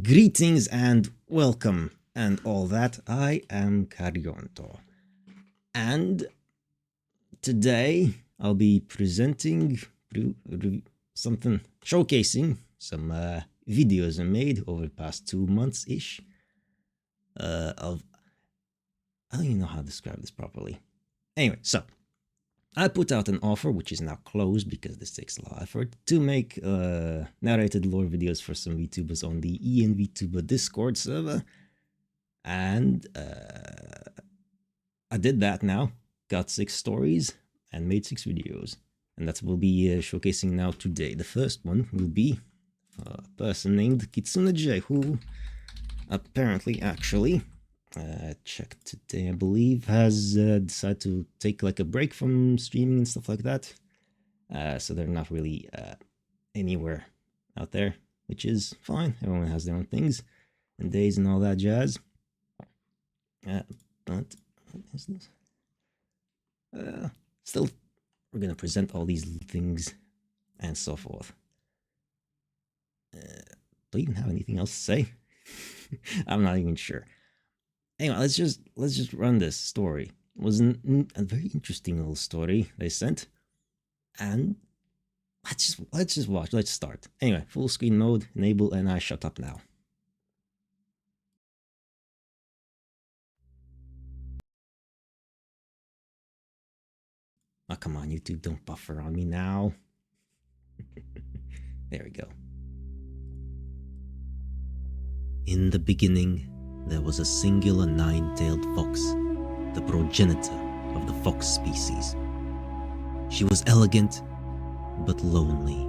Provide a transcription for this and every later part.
Greetings and welcome and all that. I am Carionto. And today I'll be presenting something, showcasing some videos I made over the past 2 months-ish. I don't even know how to describe this properly. Anyway, so I put out an offer, which is now closed because this takes a lot of effort, to make narrated lore videos for some VTubers on the Vtuber Discord server. And I did that now, got 6 stories, and made 6 videos. And that's what we'll be showcasing now today. The first one will be a person named Kitsuneji, who apparently, actually, checked today, I believe, has decided to take like a break from streaming and stuff like that. So they're not really anywhere out there, which is fine. Everyone has their own things and days and all that jazz. But what is this? Still, we're gonna present all these things and so forth. Do you even have anything else to say? I'm not even sure. Anyway, let's just run this story. It was a very interesting little story they sent, and let's just watch. Let's start. Anyway, full screen mode, enable, and I shut up now. Oh, come on, YouTube, don't buffer on me now. There we go. In the beginning, there was a singular 9-tailed fox, the progenitor of the fox species. She was elegant, but lonely.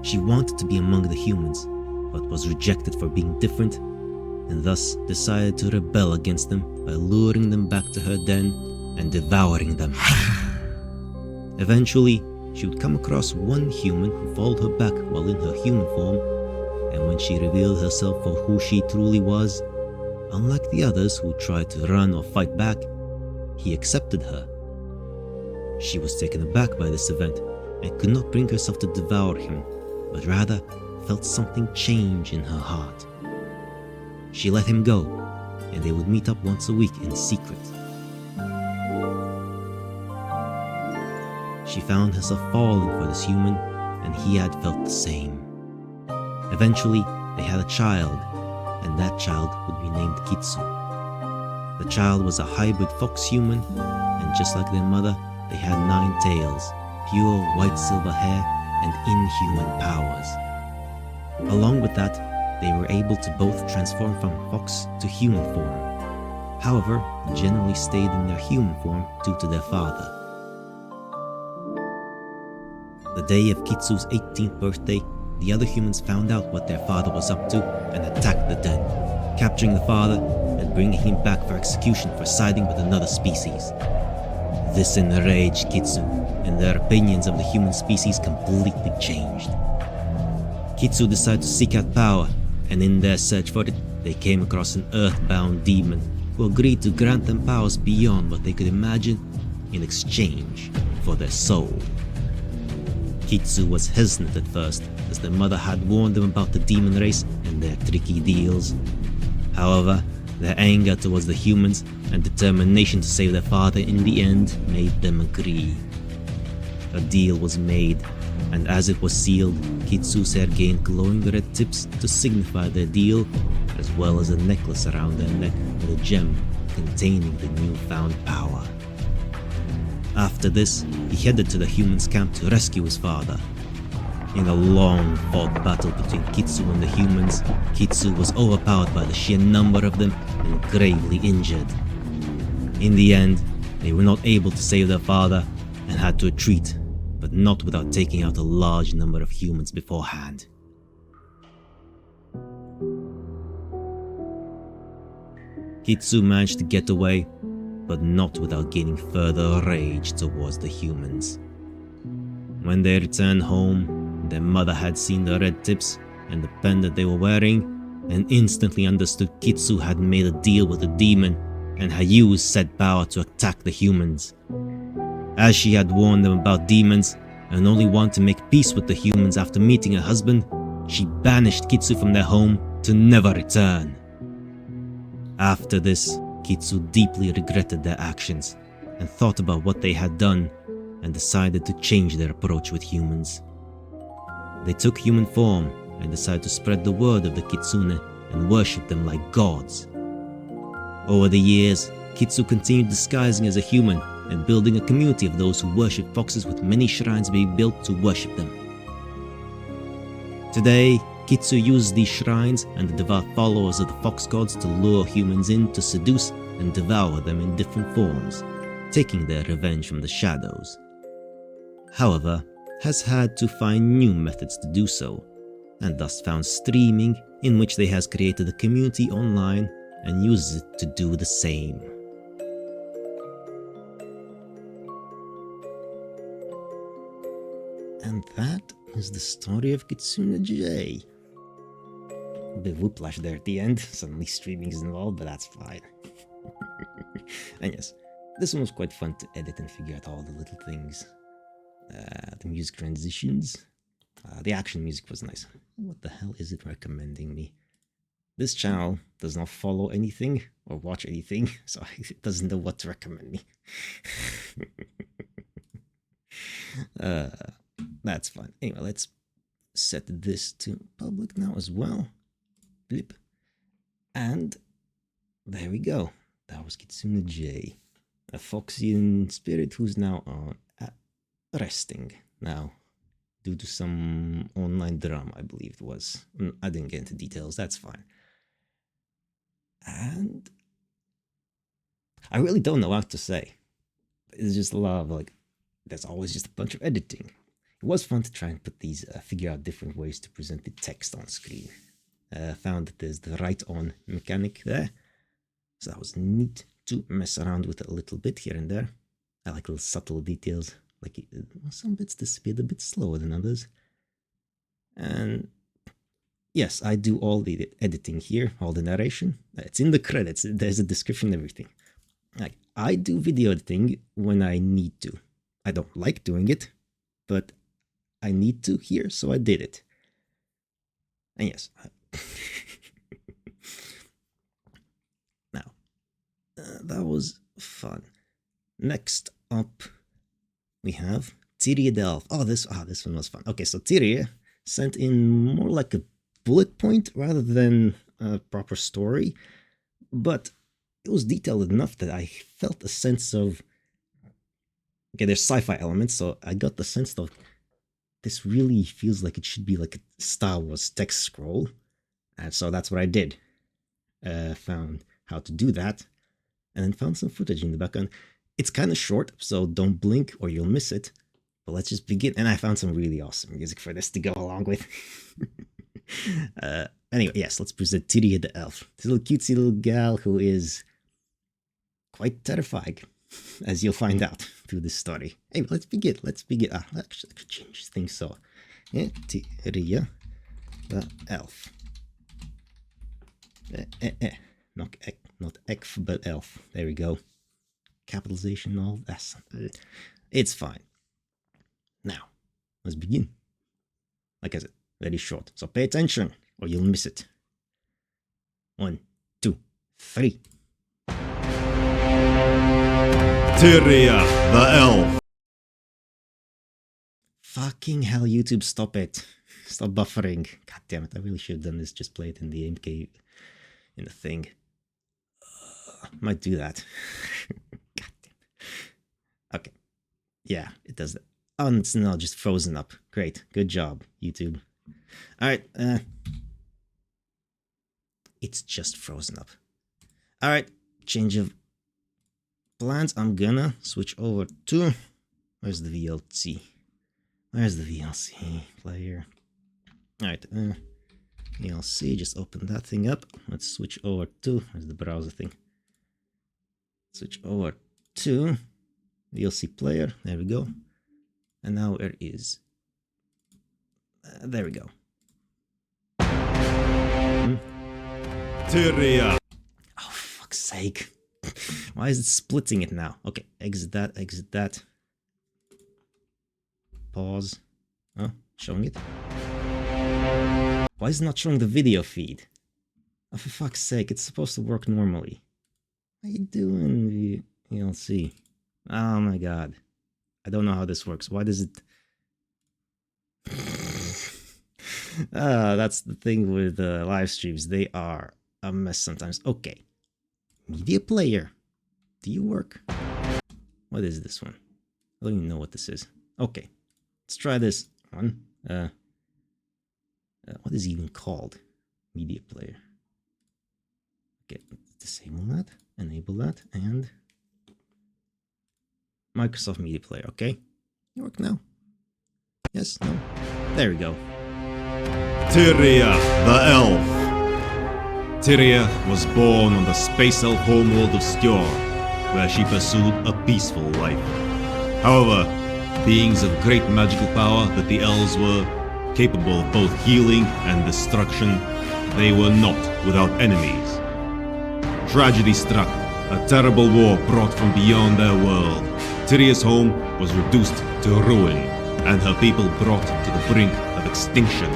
She wanted to be among the humans, but was rejected for being different, and thus decided to rebel against them by luring them back to her den and devouring them. Eventually, she would come across one human who followed her back while in her human form, and when she revealed herself for who she truly was, unlike the others who tried to run or fight back, he accepted her. She was taken aback by this event and could not bring herself to devour him, but rather felt something change in her heart. She let him go, and they would meet up once a week in secret. She found herself falling for this human, and he had felt the same. Eventually, they had a child, and that child would be named Kitsu. The child was a hybrid fox-human, and just like their mother, they had 9 tails, pure white-silver hair, and inhuman powers. Along with that, they were able to both transform from fox to human form. However, generally stayed in their human form due to their father. The day of Kitsu's 18th birthday, the other humans found out what their father was up to and attacked the den, capturing the father and bringing him back for execution for siding with another species. This enraged Kitsu, and their opinions of the human species completely changed. Kitsu decided to seek out power, and in their search for it, they came across an earthbound demon who agreed to grant them powers beyond what they could imagine in exchange for their soul. Kitsu was hesitant at first, as their mother had warned them about the demon race and their tricky deals. However, their anger towards the humans and determination to save their father in the end made them agree. A deal was made, and as it was sealed, Kitsu's hair gained glowing red tips to signify their deal, as well as a necklace around their neck with a gem containing the newfound power. After this, he headed to the humans' camp to rescue his father. In a long fought battle between Kitsu and the humans, Kitsu was overpowered by the sheer number of them and gravely injured. In the end, they were not able to save their father and had to retreat, but not without taking out a large number of humans beforehand. Kitsu managed to get away, but not without gaining further rage towards the humans. When they returned home, their mother had seen the red tips and the pendant they were wearing, and instantly understood Kitsu had made a deal with the demon and had used said power to attack the humans. As she had warned them about demons and only wanted to make peace with the humans after meeting her husband, she banished Kitsu from their home to never return. After this, Kitsu deeply regretted their actions and thought about what they had done and decided to change their approach with humans. They took human form and decided to spread the word of the Kitsune and worship them like gods. Over the years, Kitsu continued disguising as a human and building a community of those who worship foxes, with many shrines being built to worship them. Today, Kitsu uses these shrines and the devout followers of the fox gods to lure humans in to seduce and devour them in different forms, taking their revenge from the shadows. However, has had to find new methods to do so, and thus found streaming, in which they has created a community online and uses it to do the same. And that is the story of Kitsune J. A bit of whiplash there at the end, suddenly streaming is involved, but that's fine. And yes, this one was quite fun to edit and figure out all the little things. The music transitions. The action music was nice. What the hell is it recommending me? This channel does not follow anything or watch anything, so it doesn't know what to recommend me. That's fine. Anyway, let's set this to public now as well. Blip. And there we go. That was Kitsune J, a Foxian spirit who's now resting now due to some online drama, I believe it was. I didn't get into details, that's fine. And I really don't know what to say. It's just a lot of like, there's always just a bunch of editing. It was fun to try and put these, figure out different ways to present the text on screen. Found that there's the write-on mechanic there, so that was neat to mess around with it a little bit here and there. I like little subtle details, like some bits disappeared a bit slower than others. And yes, I do all the editing here, all the narration. It's in the credits, there's a description and everything. Like, I do video editing when I need to. I don't like doing it, but I need to here, so I did it. And yes, now, that was fun. Next up, we have Tyria the Elf. Oh, this one was fun. Okay, so Tyria sent in more like a bullet point rather than a proper story, but it was detailed enough that I felt a sense of, okay, there's sci-fi elements, so I got the sense of this really feels like it should be like a Star Wars text scroll, and so that's what I did. Found how to do that, and then found some footage in the background. It's kind of short, so don't blink or you'll miss it. But let's just begin. And I found some really awesome music for this to go along with. Anyway, yes, let's present Tyria the Elf. This little cutesy little gal who is quite terrifying, as you'll find out through this story. Anyway, let's begin. Let's begin. Actually, I could change things so. Yeah, Tyria the Elf. Not Ekf, but Elf. There we go. Capitalization, all that. It's fine. Now, let's begin. Like I said, very short. So pay attention or you'll miss it. 1, 2, 3. Tyria the Elf. Fucking hell, YouTube, stop it. Stop buffering. God damn it, I really should have done this. Just play it in the MK, in the thing. Might do that. God damn it. Okay. Yeah, it does that. Oh, it's now just frozen up. Great. Good job, YouTube. Alright, it's just frozen up. Alright, change of plans. I'm gonna switch over to... Where's the VLC? Where's the VLC player? Alright, VLC, just open that thing up. Let's switch over to... Where's the browser thing? Switch over to VLC player. There we go. And now where is... there we go. Tyria. Oh, fuck's sake. Why is it splitting it now? Okay, exit that, exit that. Pause. Oh, showing it. Why is it not showing the video feed? Oh, for fuck's sake, it's supposed to work normally. How you doing, VLC? Oh my god. I don't know how this works. Why does it... that's the thing with live streams. They are a mess sometimes. Okay. Media player. Do you work? What is this one? I don't even know what this is. Okay. Let's try this one. What is it even called? Media player. Okay, disable that, enable that, and Microsoft Media Player. Okay, you work now. Yes, no. There we go. Tyria, the elf. Tyria was born on the space elf homeworld of Stjor, where she pursued a peaceful life. However, beings of great magical power that the elves were, capable of both healing and destruction, they were not without enemies. Tragedy struck, a terrible war brought from beyond their world. Tyria's home was reduced to ruin, and her people brought to the brink of extinction.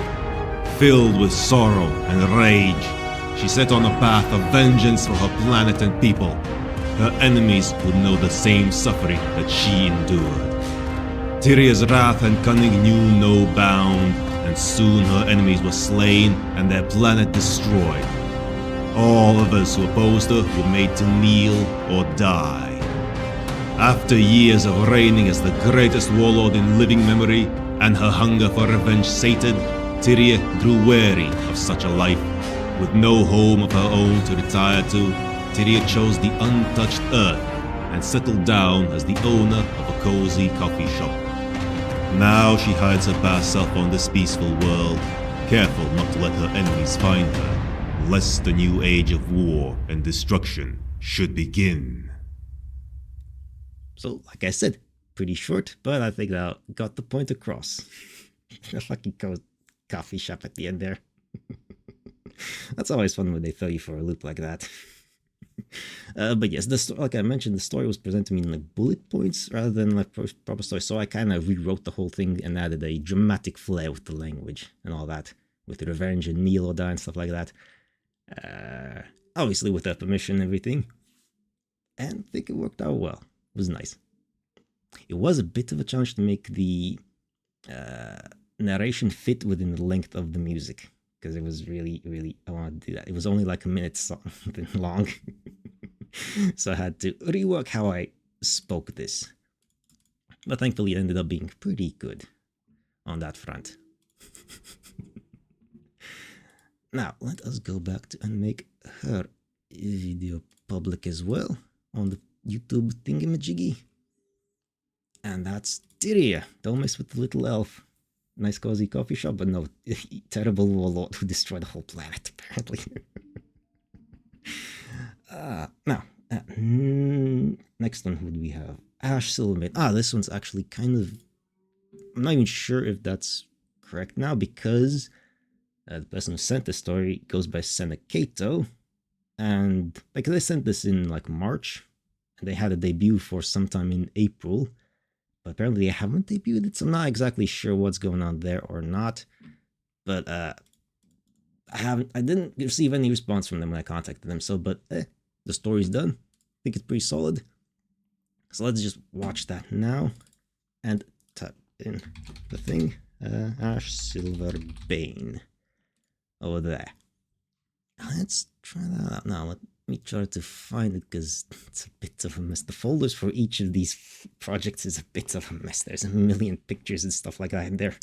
Filled with sorrow and rage, she set on a path of vengeance for her planet and people. Her enemies would know the same suffering that she endured. Tyria's wrath and cunning knew no bound, and soon her enemies were slain and their planet destroyed. All others who opposed her were made to kneel or die. After years of reigning as the greatest warlord in living memory, and her hunger for revenge sated, Tyria grew weary of such a life. With no home of her own to retire to, Tyria chose the untouched earth and settled down as the owner of a cozy coffee shop. Now she hides her past self on this peaceful world, careful not to let her enemies find her, lest the new age of war and destruction should begin. So, like I said, pretty short, but I think that got the point across. A fucking coffee shop at the end there. That's always fun when they throw you for a loop like that. But yes, like I mentioned, the story was presented to me in like bullet points rather than like proper story. So I kind of rewrote the whole thing and added a dramatic flair with the language and all that, with the revenge and kneel or die and stuff like that. Obviously with their permission and everything. And I think it worked out well. It was nice. It was a bit of a challenge to make the narration fit within the length of the music, because it was really, I wanted to do that. It was only like a minute long. So I had to rework how I spoke this. But thankfully it ended up being pretty good on that front. Now, let us go back to and make her video public as well on the YouTube thingamajiggy. And that's Tyria. Don't mess with the little elf. Nice cozy coffee shop, but no, terrible warlord who destroyed the whole planet, apparently. Now, next one, who do we have? Ash Silvermane. This one's actually kind of... I'm not even sure if that's correct now, because the person who sent the story goes by Senekato, and like they sent this in like March, and they had a debut for sometime in April, but apparently they haven't debuted it, so I'm not exactly sure what's going on there or not. But I didn't receive any response from them when I contacted them. So, but the story's done. I think it's pretty solid. So let's just watch that now and type in the thing. Ash Silverbane over there. Let's try that out now. Let me try to find it, because it's a bit of a mess. The folders for each of these projects is a bit of a mess. There's a million pictures and stuff like that in there.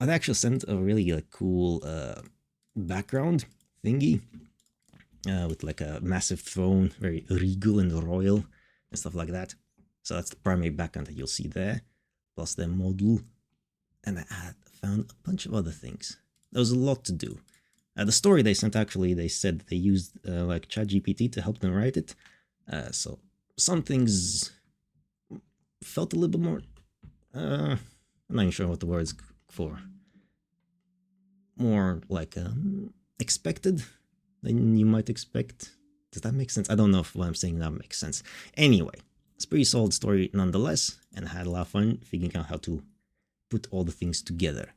I've actually sent a really cool background thingy with like a massive throne, very regal and royal and stuff like that. So that's the primary background that you'll see there, plus their model. And I found a bunch of other things. There was a lot to do. The story they sent, actually, they said they used like ChatGPT to help them write it. So some things felt a little bit more, I'm not even sure what the word's for. More like expected than you might expect. Does that make sense? I don't know if what I'm saying now makes sense. Anyway, it's a pretty solid story nonetheless, and I had a lot of fun figuring out how to put all the things together.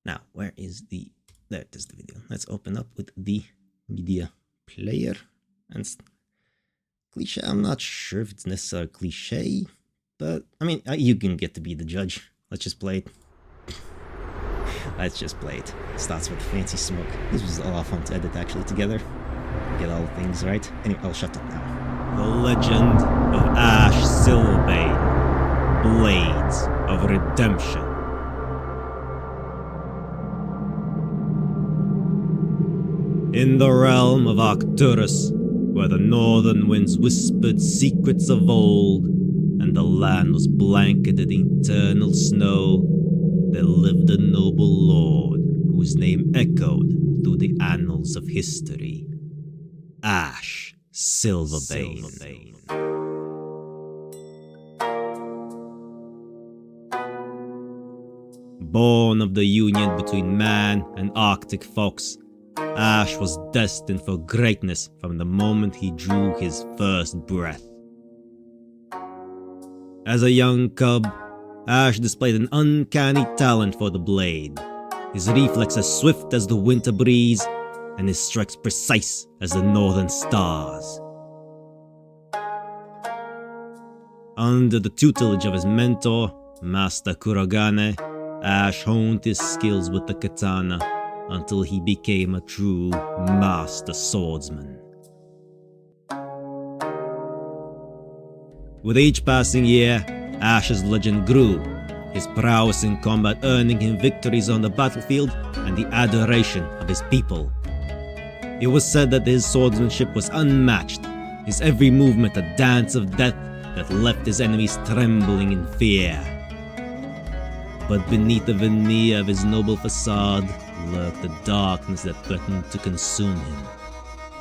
Now, where is the there it is, the video. Let's open up with the media player. And cliche, I'm not sure if it's necessarily cliche, but I mean, you can get to be the judge. Let's just play it. Let's just play it. Starts with fancy smoke. This was a lot of fun to edit actually together. Get all the things right. Anyway, I'll shut it now. The Legend of Ash Silverbane. Blades of Redemption. In the realm of Arcturus, where the northern winds whispered secrets of old, and the land was blanketed in eternal snow, there lived a noble lord whose name echoed through the annals of history. Ash Silverbane. Born of the union between man and Arctic fox, Ash was destined for greatness from the moment he drew his first breath. As a young cub, Ash displayed an uncanny talent for the blade, his reflexes swift as the winter breeze, and his strikes precise as the northern stars. Under the tutelage of his mentor, Master Kuragane, Ash honed his skills with the katana until he became a true master swordsman. With each passing year, Ash's legend grew, his prowess in combat earning him victories on the battlefield and the adoration of his people. It was said that his swordsmanship was unmatched, his every movement a dance of death that left his enemies trembling in fear. But beneath the veneer of his noble facade lurked the darkness that threatened to consume him.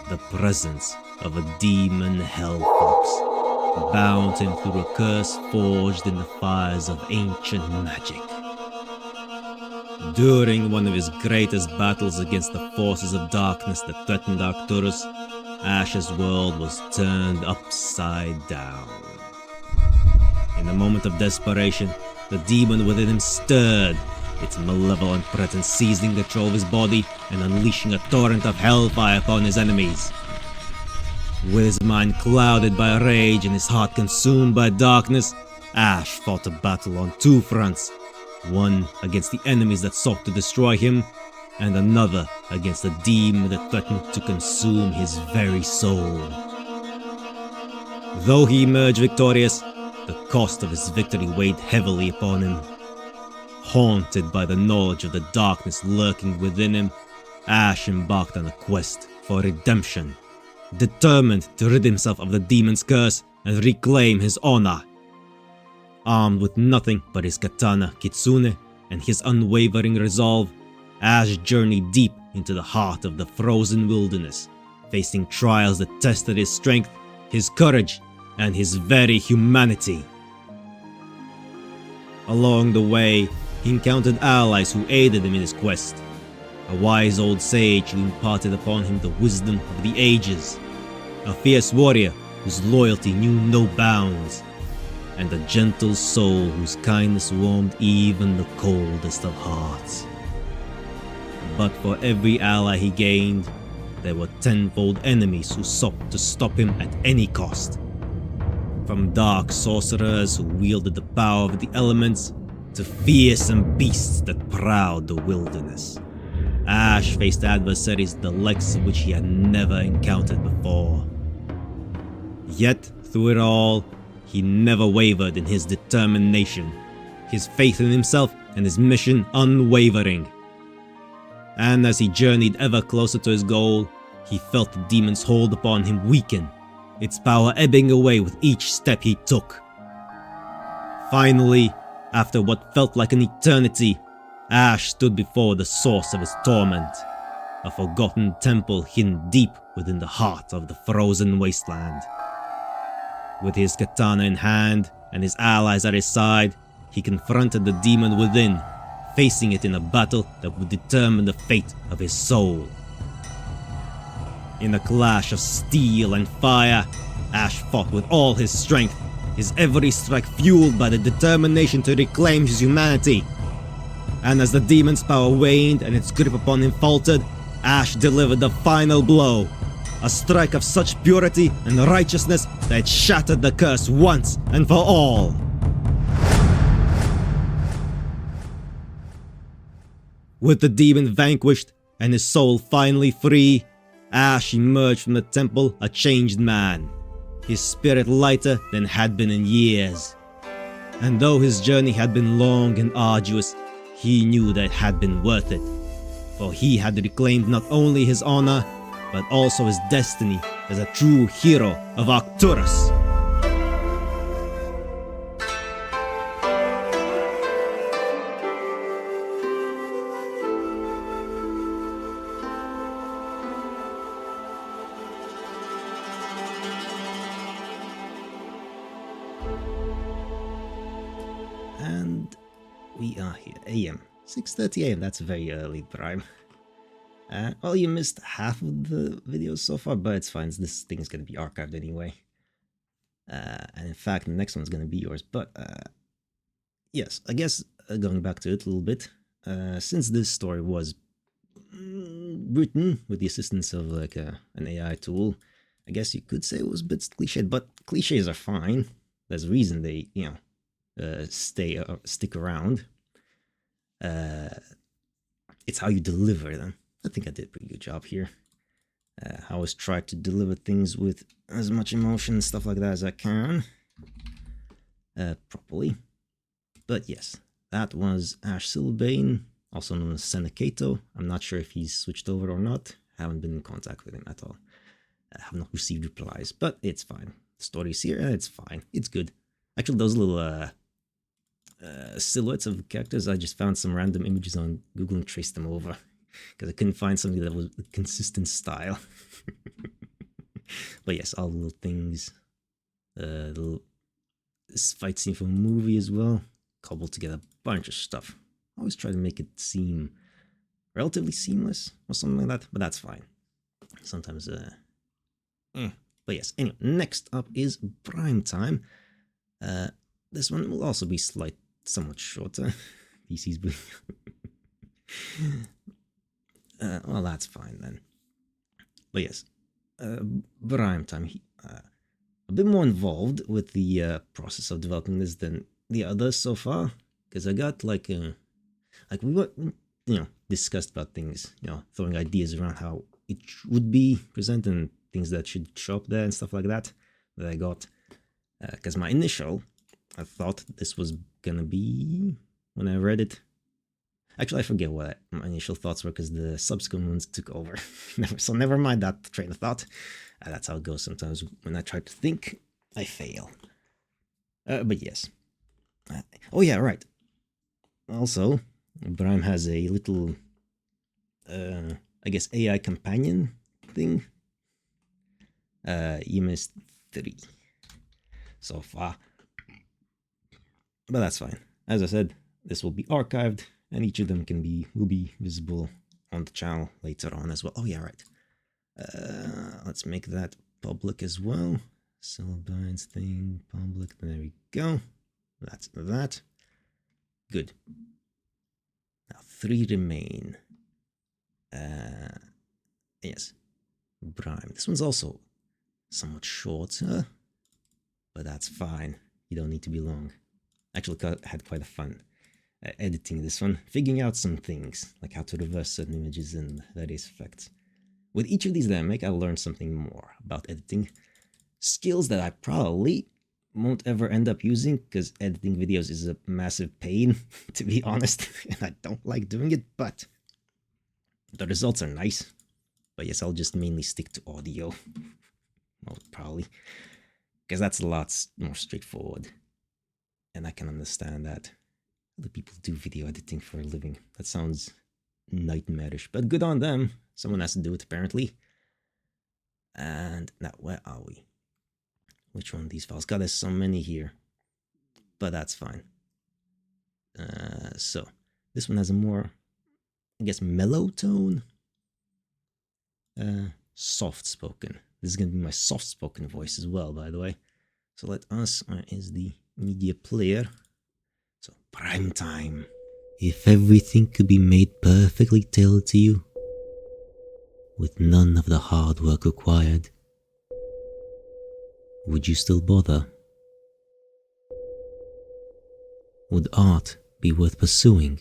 The presence of a demon hellfox bound him through a curse forged in the fires of ancient magic. During one of his greatest battles against the forces of darkness that threatened Arcturus, Ash's world was turned upside down. In a moment of desperation, the demon within him stirred, its malevolent presence seizing control of his body and unleashing a torrent of hellfire upon his enemies. With his mind clouded by rage and his heart consumed by darkness, Ash fought a battle on two fronts, one against the enemies that sought to destroy him, and another against the demon that threatened to consume his very soul. Though he emerged victorious, the cost of his victory weighed heavily upon him. Haunted by the knowledge of the darkness lurking within him, Ash embarked on a quest for redemption, determined to rid himself of the demon's curse and reclaim his honor. Armed with nothing but his katana Kitsune and his unwavering resolve, Ash journeyed deep into the heart of the frozen wilderness, facing trials that tested his strength, his courage, and his very humanity. Along the way, he encountered allies who aided him in his quest. A wise old sage who imparted upon him the wisdom of the ages. A fierce warrior whose loyalty knew no bounds. And a gentle soul whose kindness warmed even the coldest of hearts. But for every ally he gained, there were tenfold enemies who sought to stop him at any cost. From dark sorcerers who wielded the power of the elements, to fearsome beasts that prowled the wilderness. Ash faced adversaries the likes of which he had never encountered before. Yet, through it all, he never wavered in his determination, his faith in himself and his mission unwavering. And as he journeyed ever closer to his goal, he felt the demon's hold upon him weaken, its power ebbing away with each step he took. Finally, after what felt like an eternity, Ash stood before the source of his torment, a forgotten temple hidden deep within the heart of the frozen wasteland. With his katana in hand and his allies at his side, he confronted the demon within, facing it in a battle that would determine the fate of his soul. In a clash of steel and fire, Ash fought with all his strength, his every strike fueled by the determination to reclaim his humanity. And as the demon's power waned and its grip upon him faltered, Ash delivered the final blow. A strike of such purity and righteousness that it shattered the curse once and for all. With the demon vanquished and his soul finally free, Ash emerged from the temple a changed man, his spirit lighter than had been in years. And though his journey had been long and arduous, he knew that it had been worth it, for he had reclaimed not only his honor, but also his destiny as a true hero of Arcturus. And we are here, AM, 6:30 AM, that's very early, Prime. Well, you missed half of the videos so far, but it's fine, this thing is going to be archived anyway. And in fact, the next one's going to be yours, but yes, I guess going back to it a little bit, since this story was written with the assistance of like an AI tool, I guess you could say it was a bit cliched, but cliches are fine. There's a reason they, stick around. It's how you deliver them. I think I did a pretty good job here. I always try to deliver things with as much emotion and stuff like that as I can. Properly. But yes, that was Ash Silbane, also known as Senecato. I'm not sure if he's switched over or not. I haven't been in contact with him at all. I have not received replies, but it's fine. The story's here and it's fine. It's good. Actually, those little silhouettes of characters, I just found some random images on Google and traced them over because I couldn't find something that was a consistent style. But yes, all the little things, little fight scene from a movie as well, cobbled together a bunch of stuff. I always try to make it seem relatively seamless or something like that, but that's fine. Sometimes, but yes, anyway, next up is Prime Time. This one will also be somewhat shorter. PC's been well, that's fine then. But yes, Prime Time. A bit more involved with the process of developing this than the others so far, because I got like we were, discussed about things, throwing ideas around how it would be presented and things that should show up there and stuff like that I got. Because my initial, I thought this was gonna be, when I read it, actually I forget what my initial thoughts were because the subsequent ones took over. So never mind that train of thought. That's how it goes sometimes. When I try to think, I fail. But yes. Oh yeah, right. Also, Brahim has a little, I guess, AI companion thing. You missed 3 so far. But that's fine. As I said, this will be archived, and each of them will be visible on the channel later on as well. Oh yeah, right. Let's make that public as well. Silbine's thing, public. There we go. That's that. Good. Now 3 remain. Yes. Brime. This one's also somewhat shorter, but that's fine. You don't need to be long. Actually, had quite a fun editing this one, figuring out some things, like how to reverse certain images and various effects. With each of these that I make, I'll learn something more about editing. Skills that I probably won't ever end up using, because editing videos is a massive pain, to be honest, and I don't like doing it, but the results are nice. But yes, I'll just mainly stick to audio, most probably, because that's a lot more straightforward. And I can understand that other people do video editing for a living. That sounds nightmarish, but good on them. Someone has to do it, apparently. And now, where are we? Which one of these files? God, there's so many here. But that's fine. So, this one has a more, I guess, mellow tone. Soft-spoken. This is going to be my soft-spoken voice as well, by the way. So let us, where is the media player? So, Prime Time. If everything could be made perfectly tailored to you, with none of the hard work required, would you still bother? Would art be worth pursuing?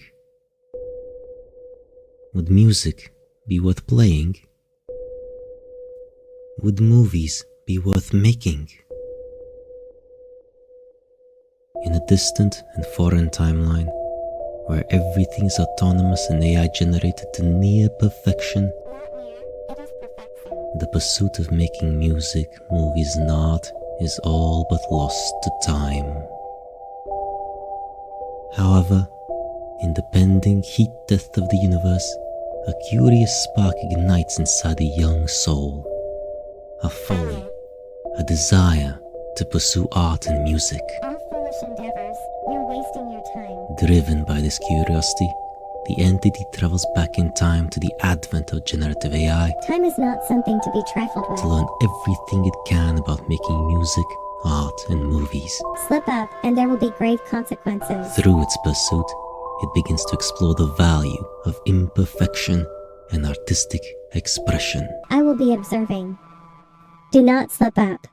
Would music be worth playing? Would movies be worth making? In a distant and foreign timeline, where everything is autonomous and AI generated to near perfection, the pursuit of making music, movies and art is all but lost to time. However, in the pending heat death of the universe, a curious spark ignites inside a young soul. A folly, a desire to pursue art and music. All foolish endeavors. You're wasting your time. Driven by this curiosity, the entity travels back in time to the advent of generative AI Time is not something to be trifled with. to learn everything it can about making music, art, and movies. Slip up, and there will be grave consequences. Through its pursuit, it begins to explore the value of imperfection and artistic expression. I will be observing. Do not slip up.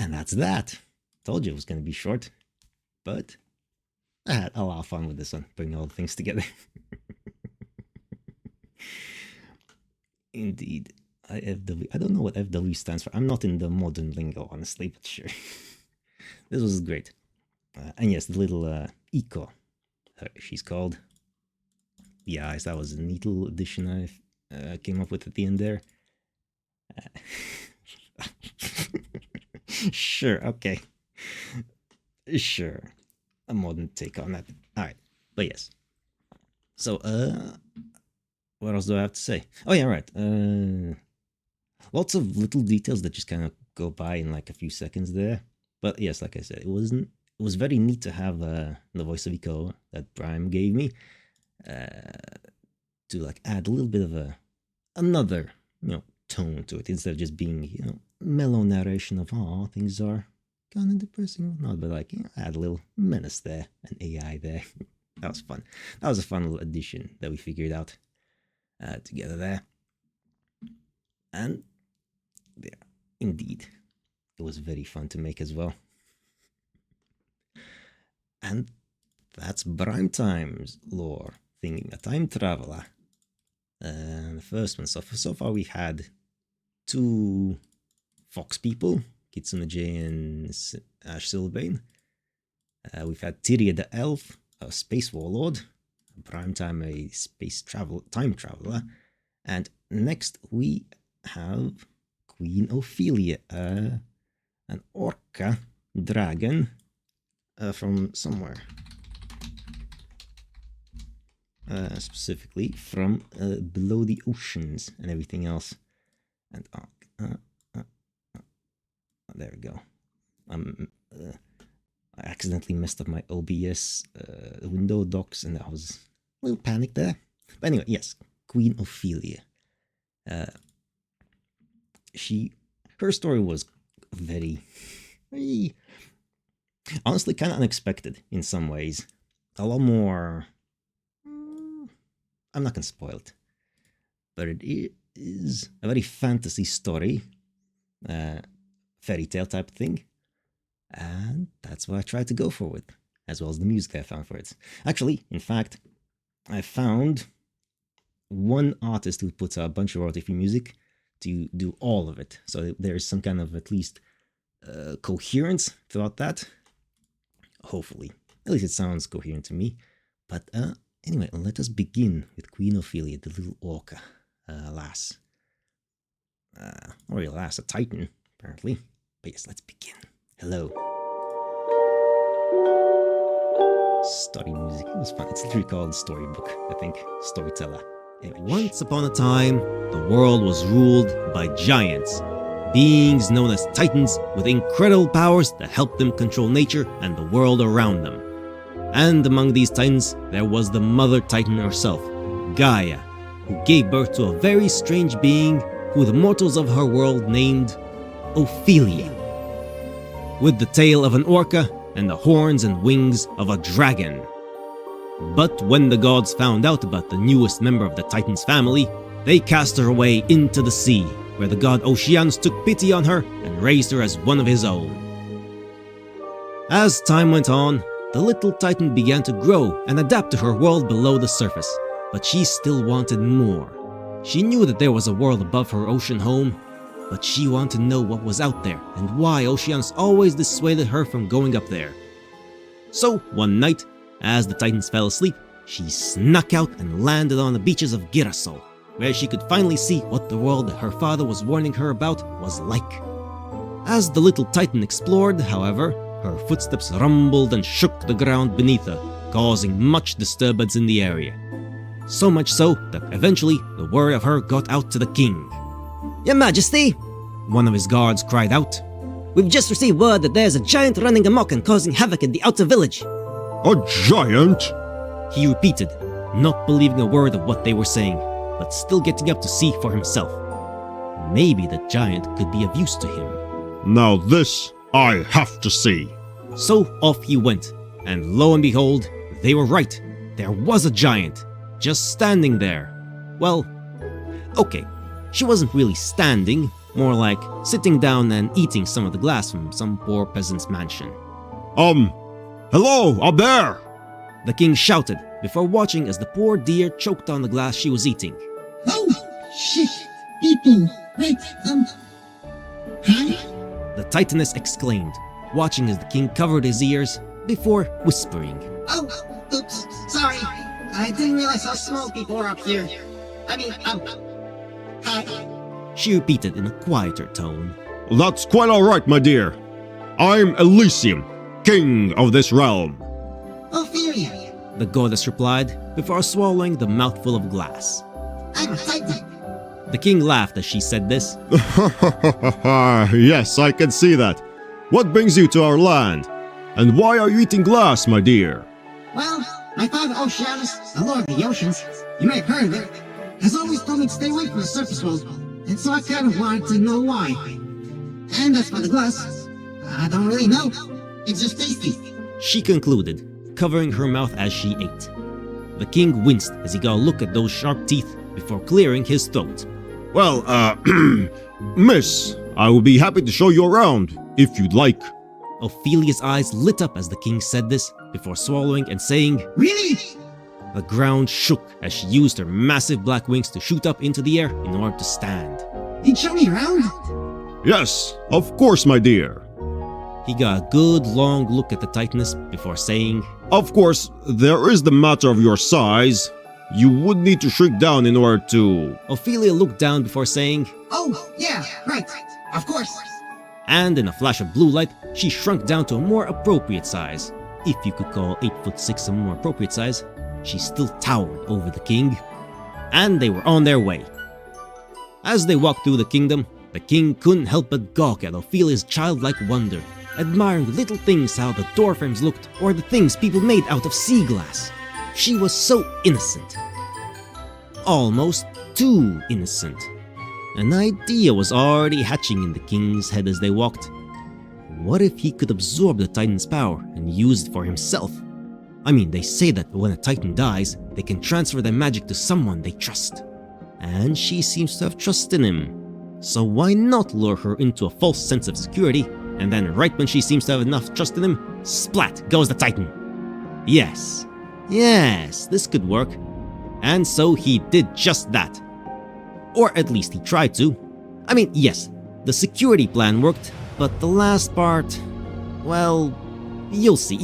And that's that. Told you it was going to be short, but I had a lot of fun with this one, putting all the things together. Indeed. IFW. I don't know what FW stands for. I'm not in the modern lingo, honestly, but sure. This was great. And yes, the little Eco, she's called. The eyes, that was a neat little addition I came up with at the end there. Sure, okay. Sure. A modern take on that. Alright, but yes. So, what else do I have to say? Oh yeah, right. Lots of little details that just kind of go by in like a few seconds there. But yes, like I said, it was very neat to have the voice of Eco that Prime gave me to like add a little bit of another, tone to it, instead of just being, mellow narration of, things are kind of depressing and whatnot, but like, add a little menace there, an AI there. That was fun. That was a fun little addition that we figured out together there. And yeah, indeed, it was very fun to make as well. And that's Prime Time's lore thingy, a time traveler. The first one. So far we had 2 fox people, Kitsune J and Ash Silverbane. We've had Tyria the elf, a space warlord, Prime Time, a time traveler, and next we have Queen Ophelia, an orca dragon from somewhere. Specifically from below the oceans and everything else. And there we go. I accidentally messed up my OBS window docs, and I was a little panicked there. But anyway, yes, Queen Ophelia. Her story was very honestly kind of unexpected in some ways. A lot more. I'm not gonna spoil it, but it is a very fantasy story, fairy tale type of thing, and that's what I tried to go for with, as well as the music I found for it. Actually, in fact, I found one artist who puts out a bunch of royalty-free music to do all of it, so there's some kind of at least coherence throughout that. Hopefully, at least it sounds coherent to me. But anyway, let us begin with Queen Ophelia, the little orca lass. Not really a lass, a titan, apparently. But yes, let's begin. Hello. Story music. It was fun. It's literally called Storybook, I think. Storyteller. Anyway. Once upon a time, the world was ruled by giants. Beings known as titans with incredible powers that helped them control nature and the world around them. And among these titans, there was the mother titan herself, Gaia, who gave birth to a very strange being who the mortals of her world named Ophelia, with the tail of an orca and the horns and wings of a dragon. But when the gods found out about the newest member of the Titans family, they cast her away into the sea, where the god Oceanus took pity on her and raised her as one of his own. As time went on, the little Titan began to grow and adapt to her world below the surface, but she still wanted more. She knew that there was a world above her ocean home, but she wanted to know what was out there and why Oceanus always dissuaded her from going up there. So one night, as the Titans fell asleep, she snuck out and landed on the beaches of Girasol, where she could finally see what the world that her father was warning her about was like. As the little Titan explored, however, her footsteps rumbled and shook the ground beneath her, causing much disturbance in the area. So much so that eventually the word of her got out to the king. Your Majesty, One of his guards cried out. we've just received word that there's a giant running amok and causing havoc in the outer village. A giant? He repeated, not believing a word of what they were saying, but still getting up to see for himself. Maybe the giant could be of use to him. Now this I have to see. So off he went, and lo and behold, they were right. There was a giant, just standing there. Well, okay, she wasn't really standing, more like sitting down and eating some of the glass from some poor peasant's mansion. Hello, up there! The king shouted before watching as the poor deer choked on the glass she was eating. Oh, shit! People! Wait, hi? The Titaness exclaimed, watching as the king covered his ears before whispering. Oh, oops, sorry. I didn't realize how small people are up here. I mean, hi. She repeated in a quieter tone. That's quite alright, my dear. I'm Elysium, king of this realm. Ophelia, The goddess replied before swallowing the mouthful of glass. I'm a Titan. The king laughed as she said this. Yes, I can see that. What brings you to our land? And why are you eating glass, my dear? Well, my father Oceanus, the lord of the oceans, you may have heard of it, has always told me to stay away from the surface world, and so I kind of wanted to know why. And as for the glass, I don't really know. It's just tasty. She concluded, covering her mouth as she ate. The king winced as he got a look at those sharp teeth before clearing his throat. Well, miss, I will be happy to show you around, if you'd like. Ophelia's eyes lit up as the king said this before swallowing and saying, Really? The ground shook as she used her massive black wings to shoot up into the air in order to stand. You'd show me around? Yes, of course, my dear. He got a good long look at the Titaness before saying, Of course, there is the matter of your size. You would need to shrink down in order to... Ophelia looked down before saying, Oh, yeah, right. Of course. and in a flash of blue light, she shrunk down to a more appropriate size. If you could call 8'6" a more appropriate size, she still towered over the king. And they were on their way. As they walked through the kingdom, the king couldn't help but gawk at Ophelia's childlike wonder, admiring the little things, how the door frames looked, or the things people made out of sea glass. She was so innocent. Almost too innocent. An idea was already hatching in the king's head as they walked. What if he could absorb the Titan's power and use it for himself? I mean, they say that when a Titan dies, they can transfer their magic to someone they trust. And she seems to have trust in him. So why not lure her into a false sense of security, and then right when she seems to have enough trust in him, splat goes the Titan. Yes, this could work. And so he did just that. Or at least he tried to. I mean, yes, the security plan worked, but the last part, well, you'll see.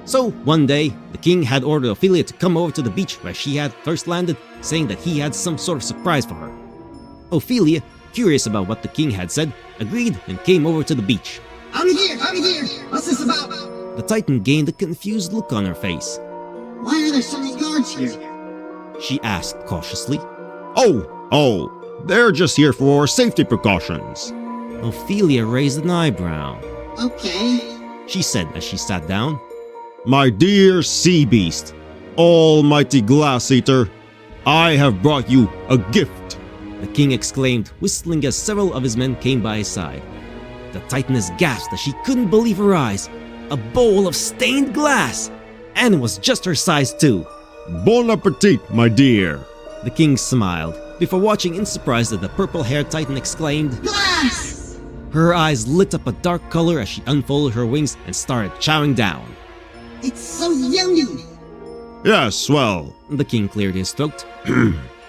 So one day, the king had ordered Ophelia to come over to the beach where she had first landed, saying that he had some sort of surprise for her. Ophelia, curious about what the king had said, agreed and came over to the beach. I'm here! What's this about? The Titan gained a confused look on her face. Why are there so many guards here? She asked cautiously. Oh, they're just here for safety precautions. Ophelia raised an eyebrow. Okay. She said as she sat down. My dear sea beast, almighty glass eater, I have brought you a gift. the king exclaimed, whistling as several of his men came by his side. The Titaness gasped as she couldn't believe her eyes. A bowl of stained glass! And it was just her size too. Bon appetit, my dear. The king smiled, before watching in surprise as the purple-haired Titan exclaimed, Glass! Her eyes lit up a dark color as she unfolded her wings and started chowing down. It's so yummy! Yes, well, The king cleared his throat.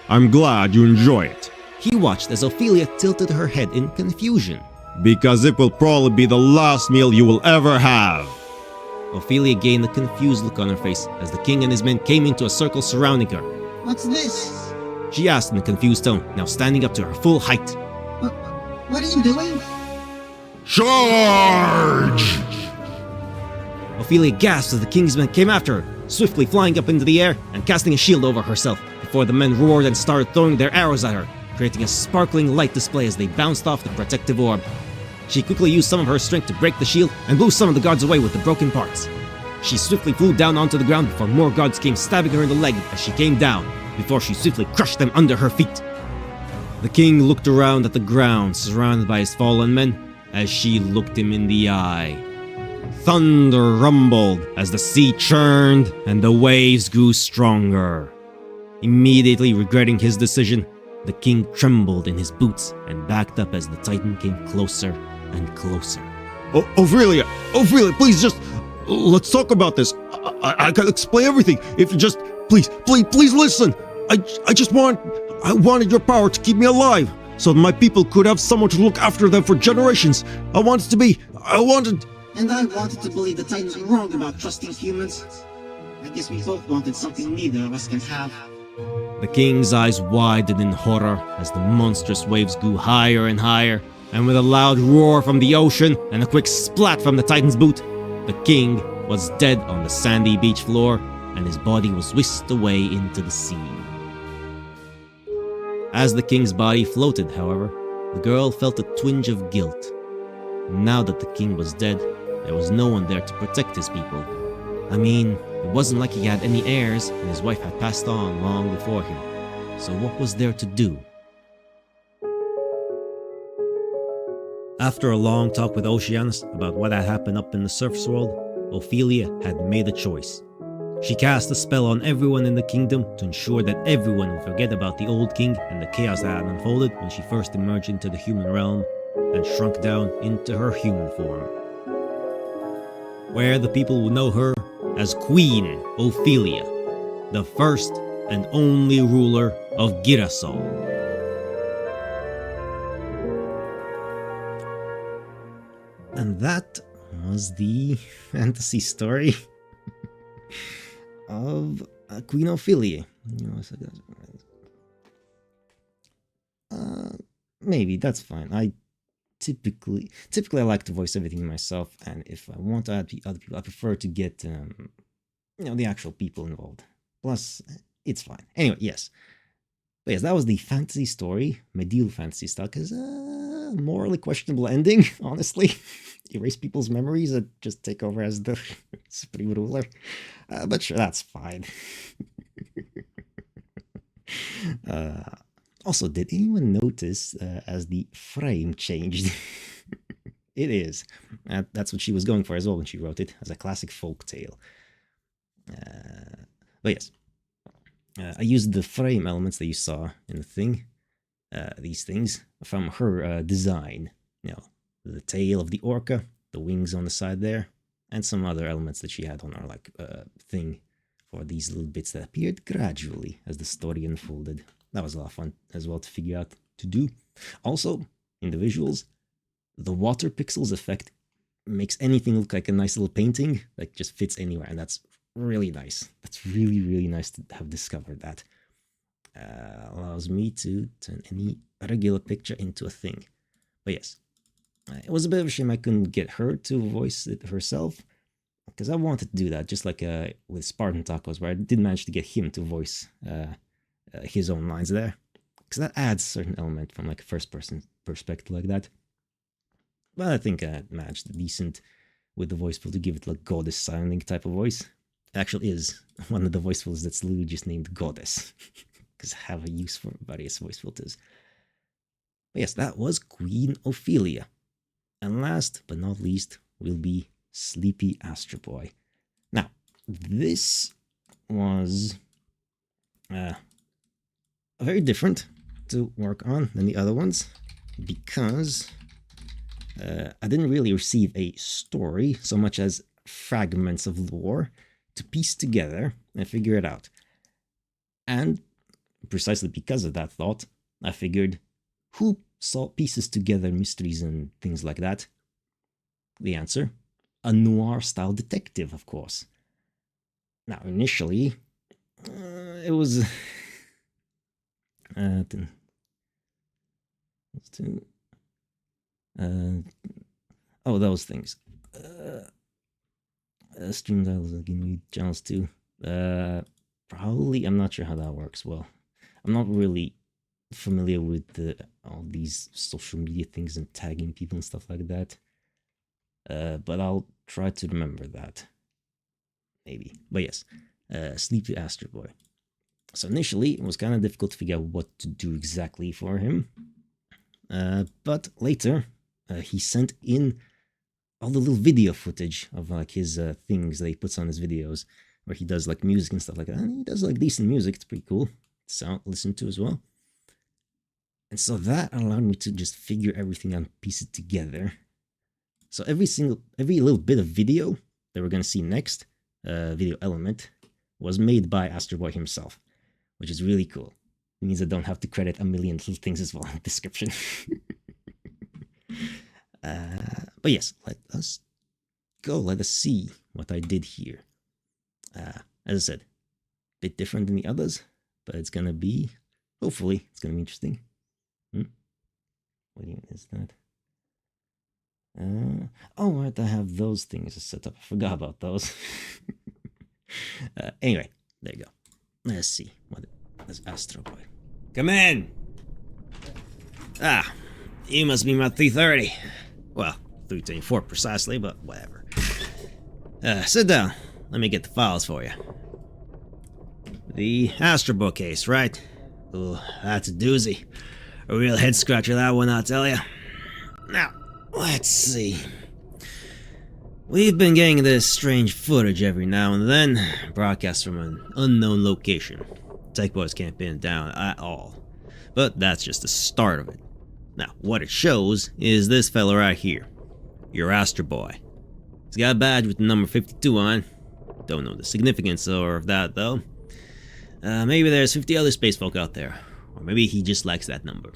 I'm glad you enjoy it. He watched as Ophelia tilted her head in confusion. Because it will probably be the last meal you will ever have. Ophelia gained a confused look on her face as the king and his men came into a circle surrounding her. What's this? She asked in a confused tone, now standing up to her full height. What are you doing? Charge! Ophelia gasped as the king's men came after her, swiftly flying up into the air and casting a shield over herself, before the men roared and started throwing their arrows at her, creating a sparkling light display as they bounced off the protective orb. She quickly used some of her strength to break the shield and blew some of the guards away with the broken parts. She swiftly flew down onto the ground before more guards came stabbing her in the leg as she came down, before she swiftly crushed them under her feet. The king looked around at the ground, surrounded by his fallen men, as she looked him in the eye. Thunder rumbled as the sea churned and the waves grew stronger. Immediately regretting his decision, the king trembled in his boots and backed up as the Titan came closer and closer. Ophelia, please just let's talk about this. I can explain everything. If you just please listen. I wanted your power to keep me alive, so that my people could have someone to look after them for generations. I wanted. And I wanted to believe the Titans were wrong about trusting humans. I guess we both wanted something neither of us can have. The king's eyes widened in horror as the monstrous waves grew higher and higher, and with a loud roar from the ocean and a quick splat from the Titan's boot, the king was dead on the sandy beach floor, and his body was whisked away into the sea. As the king's body floated, however, the girl felt a twinge of guilt. Now that the king was dead, there was no one there to protect his people. I mean, it wasn't like he had any heirs, and his wife had passed on long before him. So what was there to do? After a long talk with Oceanus about what had happened up in the surface world, Ophelia had made a choice. She cast a spell on everyone in the kingdom to ensure that everyone would forget about the old king and the chaos that had unfolded when she first emerged into the human realm and shrunk down into her human form, where the people would know her as Queen Ophelia, the first and only ruler of Girasol. And that was the fantasy story of Queen Ophelia. Maybe that's fine. I typically I like to voice everything myself, and if I want to add other people, I prefer to get the actual people involved. Plus, it's fine. Anyway, yes. But yes, that was the fantasy story, medieval fantasy style, because morally questionable ending, honestly. Erase people's memories and just take over as the supreme ruler. But sure, that's fine. Also, did anyone notice as the frame changed? It is. That's what she was going for as well when she wrote it, as a classic folk tale. But yes, I used the frame elements that you saw in the thing, these things, from her design. The tail of the orca, the wings on the side there, and some other elements that she had on her thing for these little bits that appeared gradually as the story unfolded. That was a lot of fun as well to figure out to do. Also, in the visuals, the water pixels effect makes anything look like a nice little painting, like just fits anywhere, and that's really nice. That's really, really nice to have discovered that. Allows me to turn any regular picture into a thing. But yes, it was a bit of a shame I couldn't get her to voice it herself, because I wanted to do that, just like with Spartan Tacos, where I did manage to get him to voice his own lines there, because that adds a certain element from like a first-person perspective like that. But I think I managed decent with the voiceful to give it like goddess-sounding type of voice. It actually is one of the voicefuls that's literally just named Goddess. because I have a use for various voice filters. But yes, that was Queen Ophelia. And last but not least will be Sleepy Astroboi. Now, this was very different to work on than the other ones because I didn't really receive a story so much as fragments of lore to piece together and figure it out. And precisely because of that thought, I figured who pieces together mysteries and things like that? The answer, a noir-style detective, of course. Now, initially, it was... those things. Stream dials can read channels too. Probably, I'm not sure how that works. Well, I'm not really familiar with all these social media things and tagging people and stuff like that. But I'll try to remember that. Maybe. But yes, Sleepy Astroboi. So initially, it was kind of difficult to figure out what to do exactly for him. But later, he sent in all the little video footage of like his things that he puts on his videos, where he does like music and stuff like that. And he does like decent music. It's pretty cool to listen to as well. And so that allowed me to just figure everything out and piece it together. So every little bit of video that we're gonna see next, video element, was made by Astroboi himself, which is really cool. It means I don't have to credit a million little things as well in the description. But yes, let us go. Let us see what I did here. As I said, a bit different than the others, but it's gonna be, hopefully, it's gonna be interesting. What even is that? Right, I have those things set up. I forgot about those. Anyway, there you go. Let's see. What is Astroboi? Come in! You must be about 3:30. Well, 3:24 precisely, but whatever. Sit down. Let me get the files for you. The Astroboi case, right? Oh, that's a doozy. A real head scratcher, that one, I'll tell you. Now, let's see. We've been getting this strange footage every now and then, broadcast from an unknown location. Tech boys can't pin it down at all. But that's just the start of it. Now, what it shows is this fella right here. Your Astroboi. He's got a badge with the number 52 on. Don't know the significance of that, though. Maybe there's 50 other space folk out there. Or maybe he just likes that number.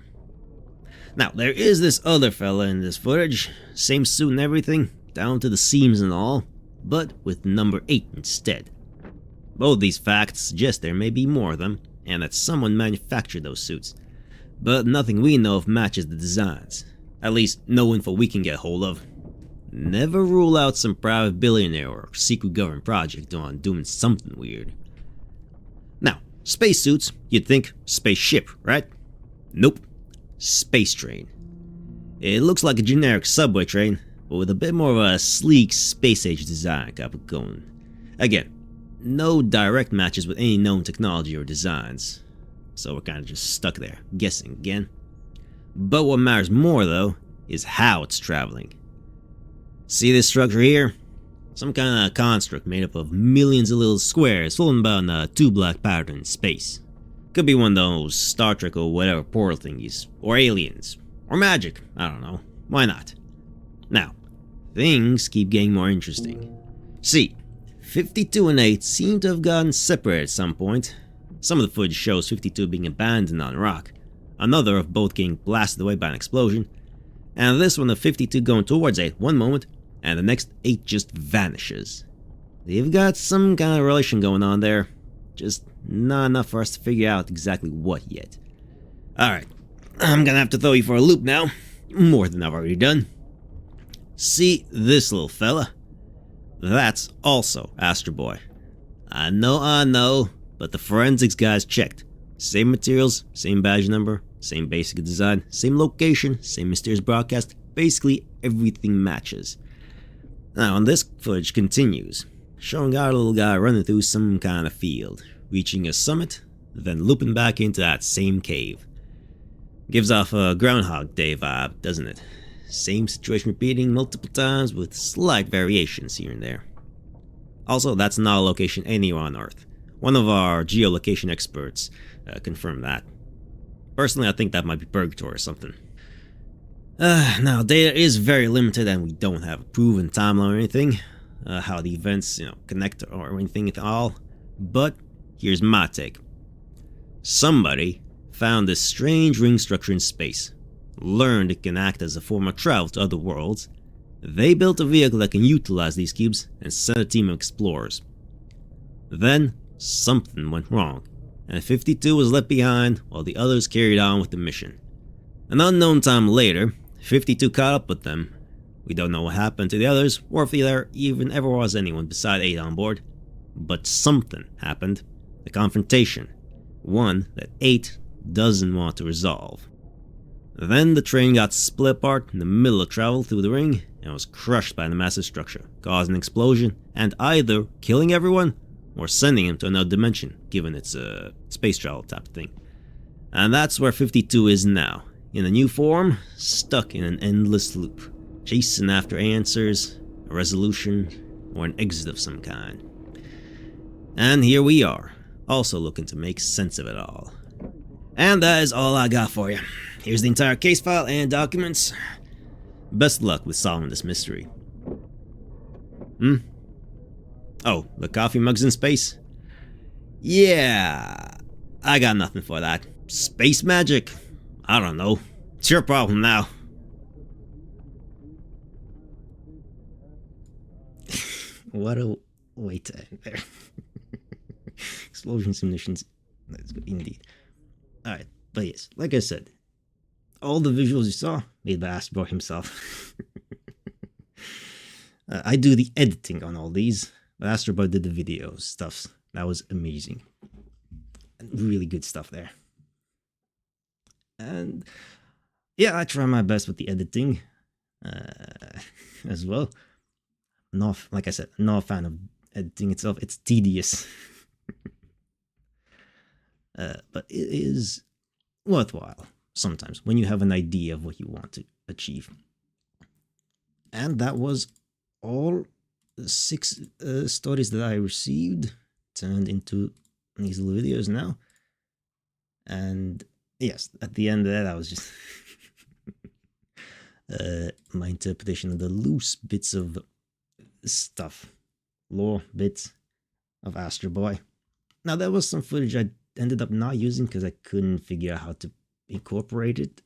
Now, there is this other fella in this footage. Same suit and everything, down to the seams and all, but with number 8 instead. Both these facts suggest there may be more of them, and that someone manufactured those suits. But nothing we know of matches the designs. At least, no info we can get hold of. Never rule out some private billionaire or secret government project doing something weird. Now, spacesuits, you'd think spaceship, right? Nope. Space train. It looks like a generic subway train, but with a bit more of a sleek space-age design got it going. Again, no direct matches with any known technology or designs, so we're kinda just stuck there, guessing again. But what matters more though, is how it's traveling. See this structure here? Some kind of construct made up of millions of little squares floating about in a tube-like pattern in space. Could be one of those Star Trek or whatever portal thingies, or aliens, or magic, I don't know, why not? Now, things keep getting more interesting. See, 52 and 8 seem to have gotten separated at some point. Some of the footage shows 52 being abandoned on a rock, another of both getting blasted away by an explosion, and this one of 52 going towards 8 one moment, and the next 8 just vanishes. They've got some kind of relation going on there, just not enough for us to figure out exactly what yet. Alright, I'm gonna have to throw you for a loop now, more than I've already done. See this little fella? That's also Astroboi. I know, but the forensics guys checked. Same materials, same badge number, same basic design, same location, same mysterious broadcast, basically everything matches. Now, and this footage continues, showing our little guy running through some kind of field, reaching a summit, then looping back into that same cave. Gives off a Groundhog Day vibe, doesn't it? Same situation repeating multiple times with slight variations here and there. Also, that's not a location anywhere on Earth. One of our geolocation experts confirmed that. Personally, I think that might be Purgatory or something. Now, data is very limited and we don't have a proven timeline or anything, how the events, connect or anything at all. But here's my take. Somebody found this strange ring structure in space, learned it can act as a form of travel to other worlds. They built a vehicle that can utilize these cubes and sent a team of explorers. Then, something went wrong, and 52 was left behind while the others carried on with the mission. An unknown time later, 52 caught up with them. We don't know what happened to the others, or if there even ever was anyone beside 8 on board. But something happened. A confrontation. One that 8 doesn't want to resolve. Then the train got split apart in the middle of travel through the ring and was crushed by the massive structure, causing an explosion and either killing everyone or sending him to another dimension, given it's a space travel type thing. And that's where 52 is now, in a new form, stuck in an endless loop, chasing after answers, a resolution, or an exit of some kind. And here we are, also looking to make sense of it all. And that is all I got for you. Here's the entire case file and documents. Best luck with solving this mystery. Oh, the coffee mugs in space? Yeah, I got nothing for that. Space magic? I don't know. It's your problem now. What a way to end there. Explosion simulations. That's good indeed. Alright, but yes, like I said, all the visuals you saw made by Astroboi himself. I do the editing on all these, but Astroboi did the video stuff. That was amazing. And really good stuff there. And yeah, I try my best with the editing as well. Not, like I said, not a fan of editing itself. It's tedious. But it is worthwhile sometimes when you have an idea of what you want to achieve. And that was all 6 stories that I received turned into these little videos now. And yes, at the end of that, I was just my interpretation of the loose bits of stuff, lore bits of Astroboi. Now, there was some footage I ended up not using because I couldn't figure out how to incorporate it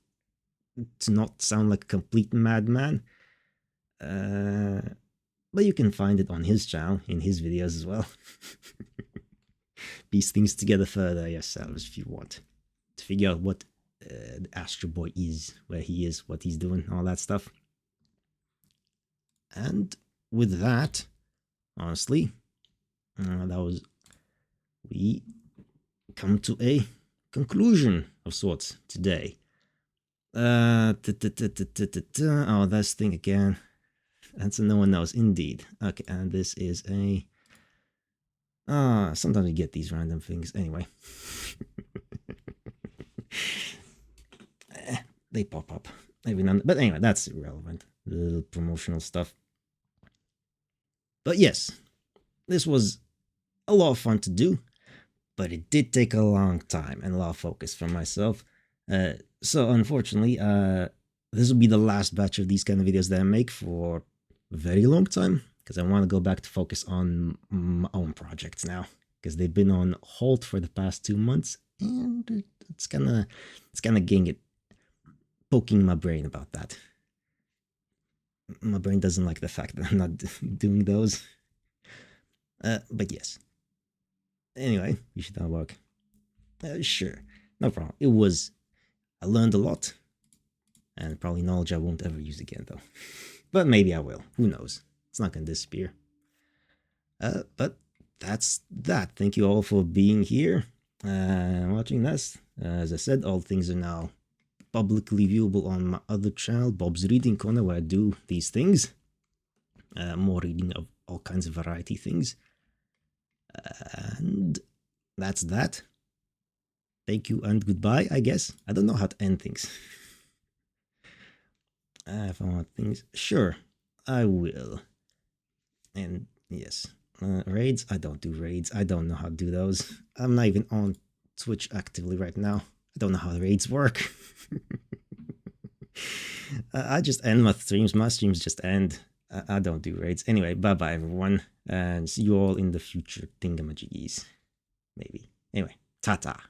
to not sound like a complete madman. But you can find it on his channel, in his videos as well. Piece things together further yourselves if you want to figure out what the Astroboi is, where he is, what he's doing, all that stuff. And with that, honestly, we come to a conclusion of sorts today. Oh, that's thing again. That's a no one knows, indeed. Okay, and this is a... sometimes we get these random things. Anyway. They pop up. Every now and then. But anyway, that's irrelevant. The little promotional stuff. But yes, this was a lot of fun to do. But it did take a long time and a lot of focus from myself. So unfortunately, this will be the last batch of these kind of videos that I make for a very long time, because I want to go back to focus on my own projects now, because they've been on hold for the past 2 months, and it's kind of getting it, poking my brain about that. My brain doesn't like the fact that I'm not doing those. But yes. Anyway, you should not work. Sure, no problem. I learned a lot, and probably knowledge I won't ever use again though. But maybe I will, who knows. It's not gonna disappear. But that's that. Thank you all for being here and watching this. As I said, all things are now publicly viewable on my other channel, Bob's Reading Corner, where I do these things. More reading of all kinds of variety things. And that's that. thank you and goodbye, I guess. I don't know how to end things. If I want things, sure, I will. And yes, raids, I don't do raids. I don't know how to do those. I'm not even on Twitch actively right now. I don't know how raids work. I just end my streams. My streams just end. I don't do raids. Anyway, bye-bye everyone. And see you all in the future thingamajiggies. Maybe. Anyway, ta-ta.